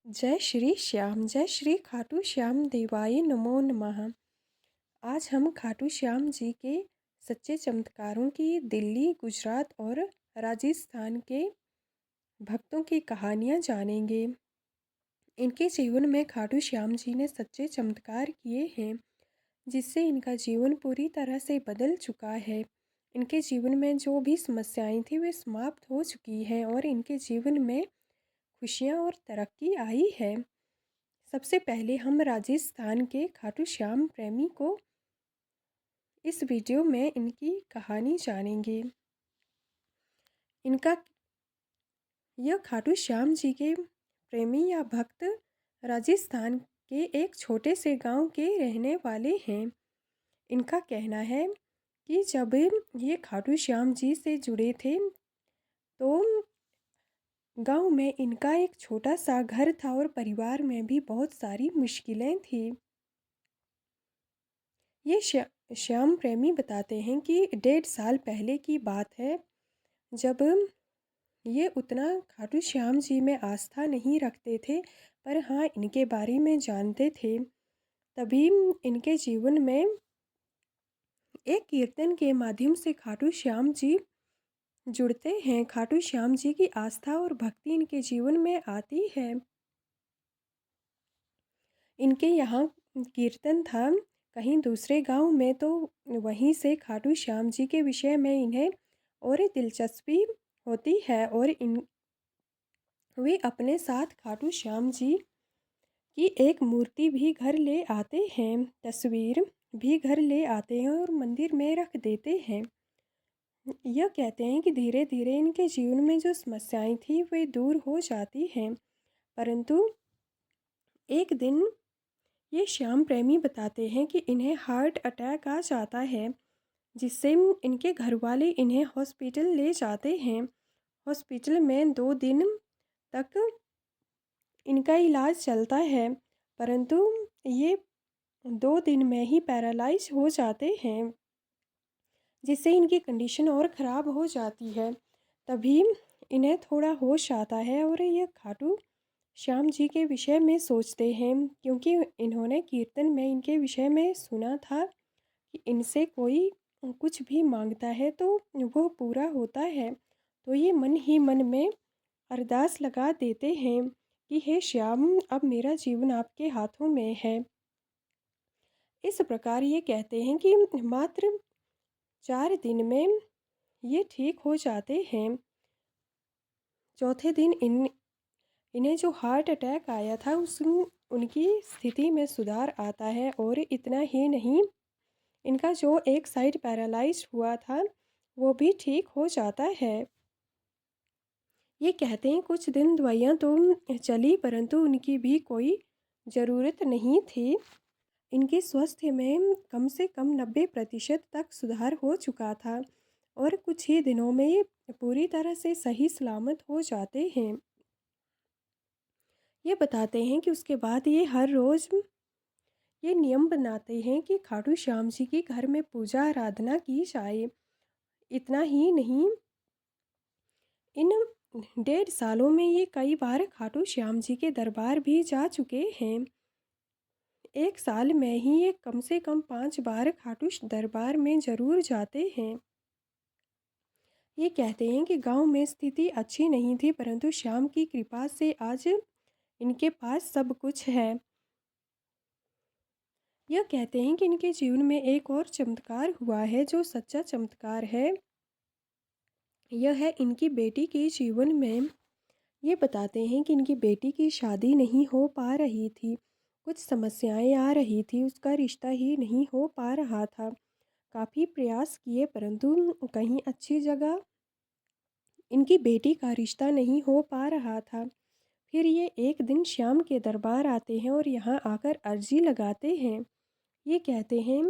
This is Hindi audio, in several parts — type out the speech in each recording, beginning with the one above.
जय श्री श्याम, जय श्री खाटू श्याम देवाय नमो नमः। आज हम खाटू श्याम जी के सच्चे चमत्कारों की दिल्ली, गुजरात और राजस्थान के भक्तों की कहानियाँ जानेंगे। इनके जीवन में खाटू श्याम जी ने सच्चे चमत्कार किए हैं, जिससे इनका जीवन पूरी तरह से बदल चुका है। इनके जीवन में जो भी समस्याएं थी वे समाप्त हो चुकी हैं और इनके जीवन में खुशियाँ और तरक्की आई है। सबसे पहले हम राजस्थान के खाटू श्याम प्रेमी को इस वीडियो में इनकी कहानी जानेंगे। इनका यह खाटू श्याम जी के प्रेमी या भक्त राजस्थान के एक छोटे से गांव के रहने वाले हैं। इनका कहना है कि जब ये खाटू श्याम जी से जुड़े थे तो गांव में इनका एक छोटा सा घर था और परिवार में भी बहुत सारी मुश्किलें थी। ये श्याम प्रेमी बताते हैं कि 1.5 साल पहले की बात है, जब ये उतना खाटू श्याम जी में आस्था नहीं रखते थे, पर हाँ इनके बारे में जानते थे। तभी इनके जीवन में एक कीर्तन के माध्यम से खाटू श्याम जी जुड़ते हैं। खाटू श्याम जी की आस्था और भक्ति इनके जीवन में आती है। इनके यहाँ कीर्तन था कहीं दूसरे गांव में, तो वहीं से खाटू श्याम जी के विषय में इन्हें और दिलचस्पी होती है और वे अपने साथ खाटू श्याम जी की एक मूर्ति भी घर ले आते हैं, तस्वीर भी घर ले आते हैं और मंदिर में रख देते हैं। यह कहते हैं कि धीरे धीरे इनके जीवन में जो समस्याएं थी वे दूर हो जाती हैं। परंतु एक दिन ये श्याम प्रेमी बताते हैं कि इन्हें हार्ट अटैक आ जाता है, जिससे इनके घर वाले इन्हें हॉस्पिटल ले जाते हैं। हॉस्पिटल में 2 दिन तक इनका इलाज चलता है, परंतु ये 2 दिन में ही पैरालाइज हो जाते हैं, जिससे इनकी कंडीशन और ख़राब हो जाती है। तभी इन्हें थोड़ा होश आता है और ये खाटू श्याम जी के विषय में सोचते हैं, क्योंकि इन्होंने कीर्तन में इनके विषय में सुना था कि इनसे कोई कुछ भी मांगता है तो वो पूरा होता है। तो ये मन ही मन में अरदास लगा देते हैं कि हे श्याम, अब मेरा जीवन आपके हाथों में है। इस प्रकार ये कहते हैं कि मात्र 4 दिन में ये ठीक हो जाते हैं। चौथे दिन इन्हें जो हार्ट अटैक आया था उनकी स्थिति में सुधार आता है और इतना ही नहीं, इनका जो एक साइड पैरालाइज हुआ था वो भी ठीक हो जाता है। ये कहते हैं कुछ दिन दवाइयाँ तो चली, परंतु उनकी भी कोई ज़रूरत नहीं थी। इनके स्वास्थ्य में कम से कम 90% तक सुधार हो चुका था और कुछ ही दिनों में ये पूरी तरह से सही सलामत हो जाते हैं। ये बताते हैं कि उसके बाद ये हर रोज़ ये नियम बनाते हैं कि खाटू श्याम जी की घर में पूजा आराधना की जाए। इतना ही नहीं, इन 1.5 सालों में ये कई बार खाटू श्याम जी के दरबार भी जा चुके हैं। 1 साल में ही ये कम से कम 5 बार खाटू दरबार में ज़रूर जाते हैं। ये कहते हैं कि गांव में स्थिति अच्छी नहीं थी, परंतु श्याम की कृपा से आज इनके पास सब कुछ है। यह कहते हैं कि इनके जीवन में एक और चमत्कार हुआ है, जो सच्चा चमत्कार है यह है इनकी बेटी के जीवन में। ये बताते हैं कि इनकी बेटी की शादी नहीं हो पा रही थी, कुछ समस्याएं आ रही थी, उसका रिश्ता ही नहीं हो पा रहा था। काफ़ी प्रयास किए परंतु कहीं अच्छी जगह इनकी बेटी का रिश्ता नहीं हो पा रहा था। फिर ये एक दिन श्याम के दरबार आते हैं और यहाँ आकर अर्जी लगाते हैं। ये कहते हैं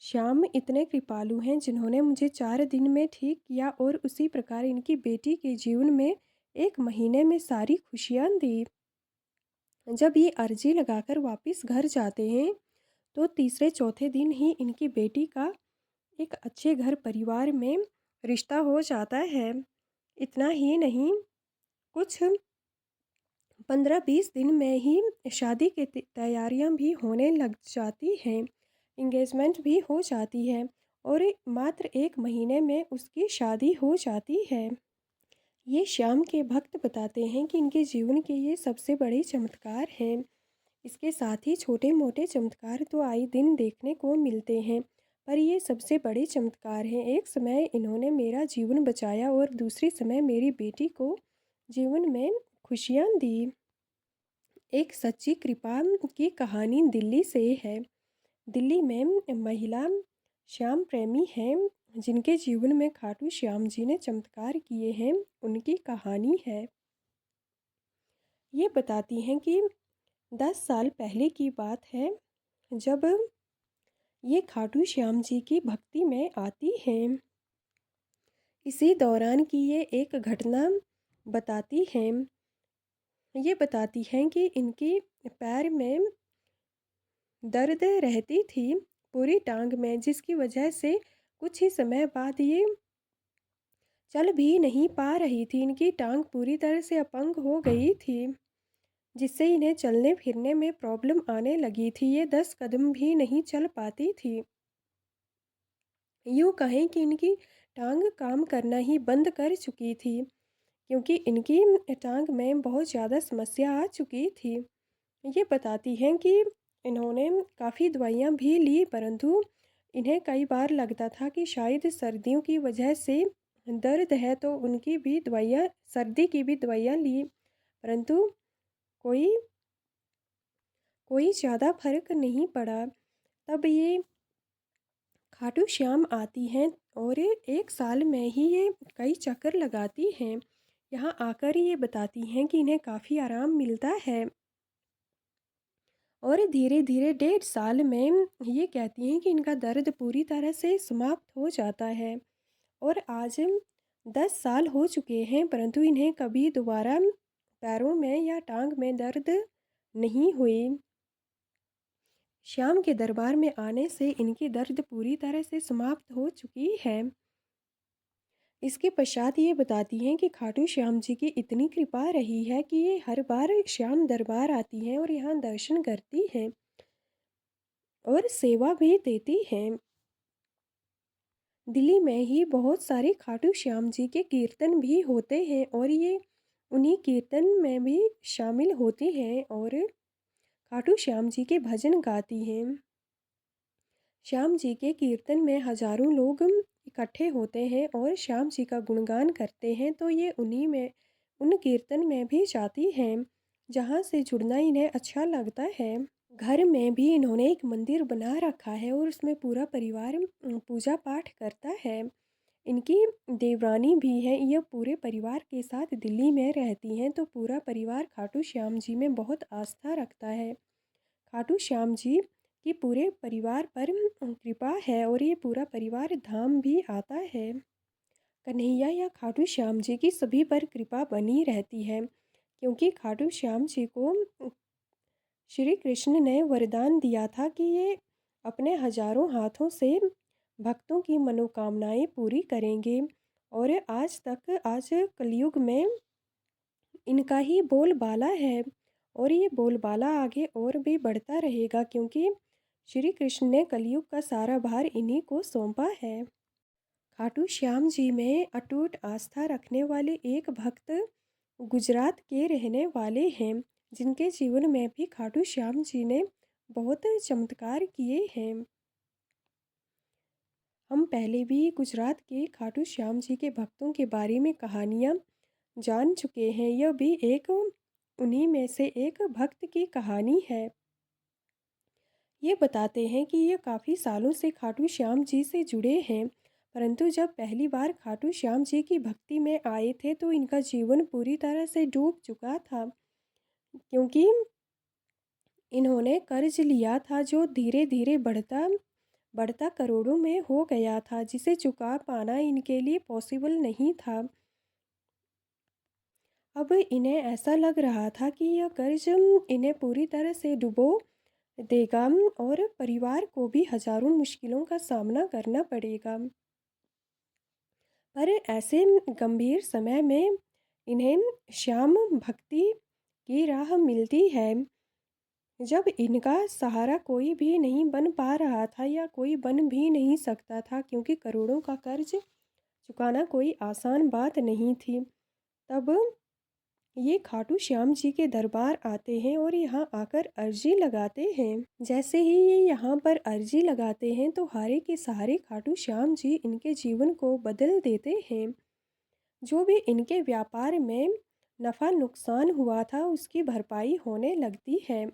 श्याम इतने कृपालु हैं, जिन्होंने मुझे 4 दिन में ठीक किया और उसी प्रकार इनकी बेटी के जीवन में 1 महीने में सारी खुशियाँ दी। जब ये अर्जी लगाकर वापस घर जाते हैं तो तीसरे चौथे दिन ही इनकी बेटी का एक अच्छे घर परिवार में रिश्ता हो जाता है। इतना ही नहीं, कुछ 15-20 दिन में ही शादी की तैयारियां भी होने लग जाती हैं, इंगेजमेंट भी हो जाती है और मात्र 1 महीने में उसकी शादी हो जाती है। ये श्याम के भक्त बताते हैं कि इनके जीवन के ये सबसे बड़े चमत्कार हैं। इसके साथ ही छोटे-मोटे चमत्कार तो आए दिन देखने को मिलते हैं, पर ये सबसे बड़े चमत्कार हैं। एक समय इन्होंने मेरा जीवन बचाया और दूसरे समय मेरी बेटी को जीवन में खुशियाँ दी। एक सच्ची कृपा की कहानी दिल्ली से है। दिल्ली में महिला श्याम प्रेमी हैं जिनके जीवन में खाटू श्याम जी ने चमत्कार किए हैं, उनकी कहानी है। ये बताती हैं कि 10 साल पहले की बात है, जब ये खाटू श्याम जी की भक्ति में आती हैं। इसी दौरान की ये एक घटना बताती हैं। ये बताती हैं कि इनके पैर में दर्द रहती थी पूरी टांग में, जिसकी वजह से कुछ ही समय बाद ये चल भी नहीं पा रही थी। इनकी टांग पूरी तरह से अपंग हो गई थी, जिससे इन्हें चलने फिरने में प्रॉब्लम आने लगी थी। ये 10 कदम भी नहीं चल पाती थी। यूँ कहें कि इनकी टांग काम करना ही बंद कर चुकी थी, क्योंकि इनकी टांग में बहुत ज़्यादा समस्या आ चुकी थी। ये बताती हैं कि इन्होंने काफ़ी दवाइयाँ भी ली, परंतु इन्हें कई बार लगता था कि शायद सर्दियों की वजह से दर्द है, तो उनकी भी दवाइयाँ, सर्दी की भी दवाइयाँ ली, परंतु कोई कोई ज़्यादा फर्क नहीं पड़ा। तब ये खाटू श्याम आती हैं और 1 साल में ही ये कई चक्कर लगाती हैं। यहाँ आकर ये बताती हैं कि इन्हें काफ़ी आराम मिलता है और धीरे धीरे 1.5 साल में ये कहती हैं कि इनका दर्द पूरी तरह से समाप्त हो जाता है। और आज 10 साल हो चुके हैं, परंतु इन्हें कभी दोबारा पैरों में या टांग में दर्द नहीं हुई। श्याम के दरबार में आने से इनकी दर्द पूरी तरह से समाप्त हो चुकी है। इसके पश्चात ये बताती हैं कि खाटू श्याम जी की इतनी कृपा रही है कि ये हर बार श्याम दरबार आती हैं और यहाँ दर्शन करती हैं और सेवा भी देती हैं। दिल्ली में ही बहुत सारे खाटू श्याम जी के कीर्तन भी होते हैं और ये उन्हीं कीर्तन में भी शामिल होती हैं और खाटू श्याम जी के भजन गाती हैं। श्याम जी के कीर्तन में हजारों लोग इकट्ठे होते हैं और श्याम जी का गुणगान करते हैं, तो ये उन्हीं में उन कीर्तन में भी जाती हैं, जहाँ से जुड़ना इन्हें अच्छा लगता है। घर में भी इन्होंने एक मंदिर बना रखा है और उसमें पूरा परिवार पूजा पाठ करता है। इनकी देवरानी भी है, यह पूरे परिवार के साथ दिल्ली में रहती हैं, तो पूरा परिवार खाटू श्याम जी में बहुत आस्था रखता है। खाटू श्याम जी की पूरे परिवार पर कृपा है और ये पूरा परिवार धाम भी आता है। कन्हैया या खाटू श्याम जी की सभी पर कृपा बनी रहती है, क्योंकि खाटू श्याम जी को श्री कृष्ण ने वरदान दिया था कि ये अपने हजारों हाथों से भक्तों की मनोकामनाएं पूरी करेंगे। और आज कलयुग में इनका ही बोलबाला है और ये बोलबाला आगे और भी बढ़ता रहेगा, क्योंकि श्री कृष्ण ने कलयुग का सारा भार इन्हीं को सौंपा है। खाटू श्याम जी में अटूट आस्था रखने वाले एक भक्त गुजरात के रहने वाले हैं, जिनके जीवन में भी खाटू श्याम जी ने बहुत चमत्कार किए हैं। हम पहले भी गुजरात के खाटू श्याम जी के भक्तों के बारे में कहानियाँ जान चुके हैं। यह भी एक उन्हीं में से एक भक्त की कहानी है। ये बताते हैं कि ये काफ़ी सालों से खाटू श्याम जी से जुड़े हैं, परंतु जब पहली बार खाटू श्याम जी की भक्ति में आए थे तो इनका जीवन पूरी तरह से डूब चुका था, क्योंकि इन्होंने कर्ज लिया था जो धीरे धीरे बढ़ता बढ़ता करोड़ों में हो गया था, जिसे चुका पाना इनके लिए पॉसिबल नहीं था। अब इन्हें ऐसा लग रहा था कि यह कर्ज इन्हें पूरी तरह से डुबो देगा और परिवार को भी हजारों मुश्किलों का सामना करना पड़ेगा। पर ऐसे गंभीर समय में इन्हें श्याम भक्ति की राह मिलती है। जब इनका सहारा कोई भी नहीं बन पा रहा था या कोई बन भी नहीं सकता था, क्योंकि करोड़ों का कर्ज चुकाना कोई आसान बात नहीं थी, तब ये खाटू श्याम जी के दरबार आते हैं और यहाँ आकर अर्जी लगाते हैं। जैसे ही ये यहाँ पर अर्जी लगाते हैं तो हारे के सहारे खाटू श्याम जी इनके जीवन को बदल देते हैं। जो भी इनके व्यापार में नफ़ा नुकसान हुआ था उसकी भरपाई होने लगती है,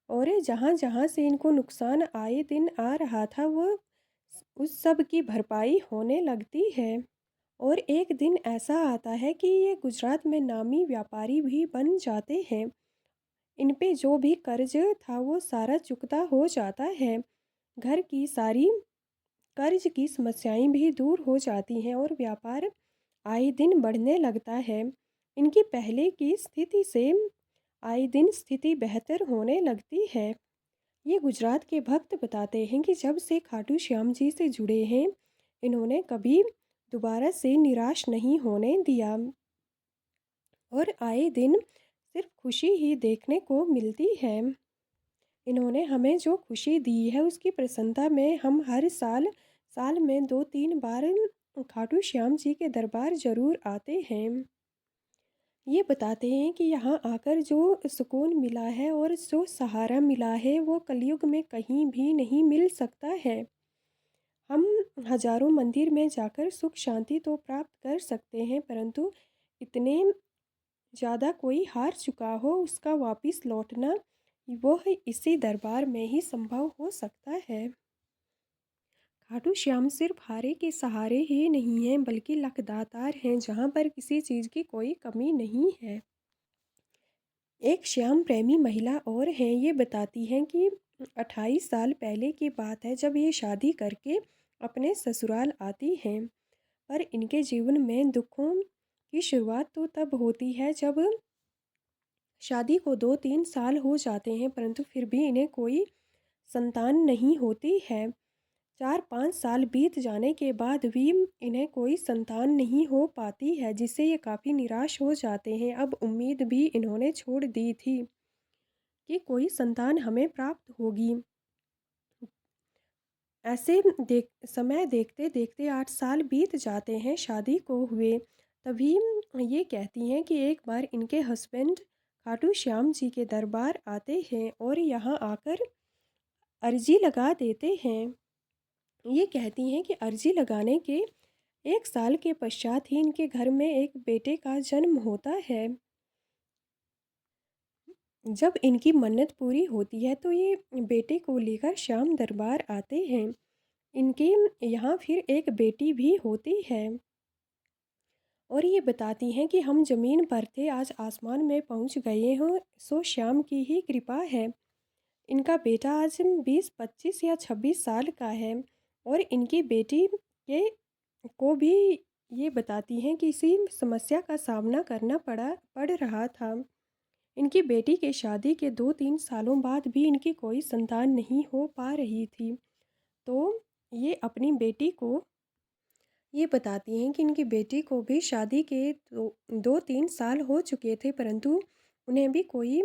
और जहाँ जहाँ से इनको नुकसान आए दिन आ रहा था वो उस सब की भरपाई होने लगती है। और एक दिन ऐसा आता है कि ये गुजरात में नामी व्यापारी भी बन जाते हैं। इन पे जो भी कर्ज था वो सारा चुकता हो जाता है। घर की सारी कर्ज की समस्याएं भी दूर हो जाती हैं और व्यापार आए दिन बढ़ने लगता है। इनकी पहले की स्थिति से आए दिन स्थिति बेहतर होने लगती है। ये गुजरात के भक्त बताते हैं कि जब से खाटू श्याम जी से जुड़े हैं, इन्होंने कभी दोबारा से निराश नहीं होने दिया और आए दिन सिर्फ खुशी ही देखने को मिलती है। इन्होंने हमें जो खुशी दी है उसकी प्रसन्नता में हम हर साल साल में 2-3 बार खाटू श्याम जी के दरबार ज़रूर आते हैं। ये बताते हैं कि यहाँ आकर जो सुकून मिला है और जो सहारा मिला है वो कलयुग में कहीं भी नहीं मिल सकता है। हम हजारों मंदिर में जाकर सुख शांति तो प्राप्त कर सकते हैं, परंतु इतने ज़्यादा कोई हार चुका हो उसका वापस लौटना वो इसी दरबार में ही संभव हो सकता है। खाटू श्याम सिर्फ हारे के सहारे ही नहीं हैं बल्कि लखदातार हैं, जहाँ पर किसी चीज़ की कोई कमी नहीं है। एक श्याम प्रेमी महिला और हैं, ये बताती हैं कि 28 साल पहले की बात है जब ये शादी करके अपने ससुराल आती हैं, पर इनके जीवन में दुखों की शुरुआत तो तब होती है जब शादी को 2-3 साल हो जाते हैं, परंतु फिर भी इन्हें कोई संतान नहीं होती है। 4-5 साल बीत जाने के बाद भी इन्हें कोई संतान नहीं हो पाती है, जिससे ये काफ़ी निराश हो जाते हैं। अब उम्मीद भी इन्होंने छोड़ दी थी कि कोई संतान हमें प्राप्त होगी। ऐसे समय देखते देखते 8 साल बीत जाते हैं शादी को हुए। तभी ये कहती हैं कि एक बार इनके हस्बैंड खाटू श्याम जी के दरबार आते हैं और यहाँ आकर अर्जी लगा देते हैं। ये कहती हैं कि अर्जी लगाने के 1 साल के पश्चात ही इनके घर में एक बेटे का जन्म होता है। जब इनकी मन्नत पूरी होती है तो ये बेटे को लेकर श्याम दरबार आते हैं। इनके यहाँ फिर एक बेटी भी होती है और ये बताती हैं कि हम ज़मीन पर थे, आज आसमान में पहुँच गए हों, सो श्याम की ही कृपा है। इनका बेटा आज 20-25 या 26 साल का है और इनकी बेटी के को भी ये बताती हैं कि इसी समस्या का सामना करना पड़ रहा था। इनकी बेटी के शादी के 2-3 सालों बाद भी इनकी कोई संतान नहीं हो पा रही थी। तो ये अपनी बेटी को ये बताती हैं कि इनकी बेटी को भी शादी के 2-3 साल हो चुके थे, परंतु उन्हें भी कोई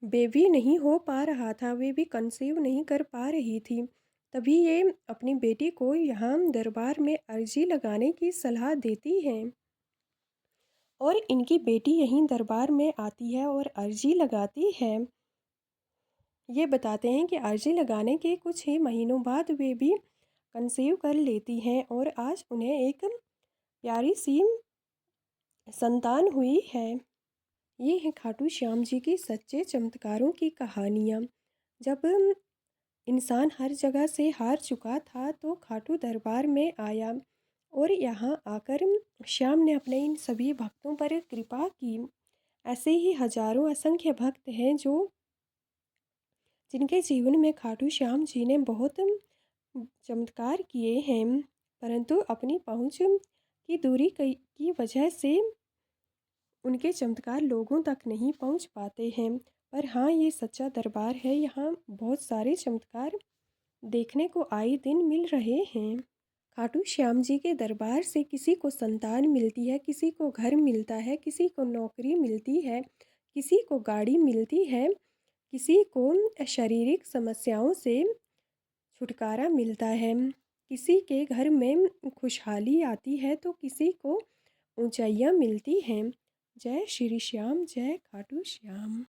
बेबी नहीं हो पा रहा था, वे भी कंसीव नहीं कर पा रही थी। तभी ये अपनी बेटी को यहाँ दरबार में अर्जी लगाने की सलाह देती हैं और इनकी बेटी यहीं दरबार में आती है और अर्जी लगाती है। ये बताते हैं कि अर्जी लगाने के कुछ ही महीनों बाद वे भी कंसीव कर लेती हैं और आज उन्हें एक प्यारी सी संतान हुई है। ये है खाटू श्याम जी की सच्चे चमत्कारों की कहानियाँ। जब इंसान हर जगह से हार चुका था तो खाटू दरबार में आया और यहाँ आकर श्याम ने अपने इन सभी भक्तों पर कृपा की। ऐसे ही हजारों असंख्य भक्त हैं जो जिनके जीवन में खाटू श्याम जी ने बहुत चमत्कार किए हैं, परंतु अपनी पहुँच की दूरी की वजह से उनके चमत्कार लोगों तक नहीं पहुंच पाते हैं। पर हाँ, ये सच्चा दरबार है, यहाँ बहुत सारे चमत्कार देखने को आए दिन मिल रहे हैं। खाटू श्याम जी के दरबार से किसी को संतान मिलती है, किसी को घर मिलता है, किसी को नौकरी मिलती है, किसी को गाड़ी मिलती है, किसी को शारीरिक समस्याओं से छुटकारा मिलता है, किसी के घर में खुशहाली आती है तो किसी को ऊंचाइयाँ मिलती हैं। जय श्री श्याम, जय खाटू श्याम।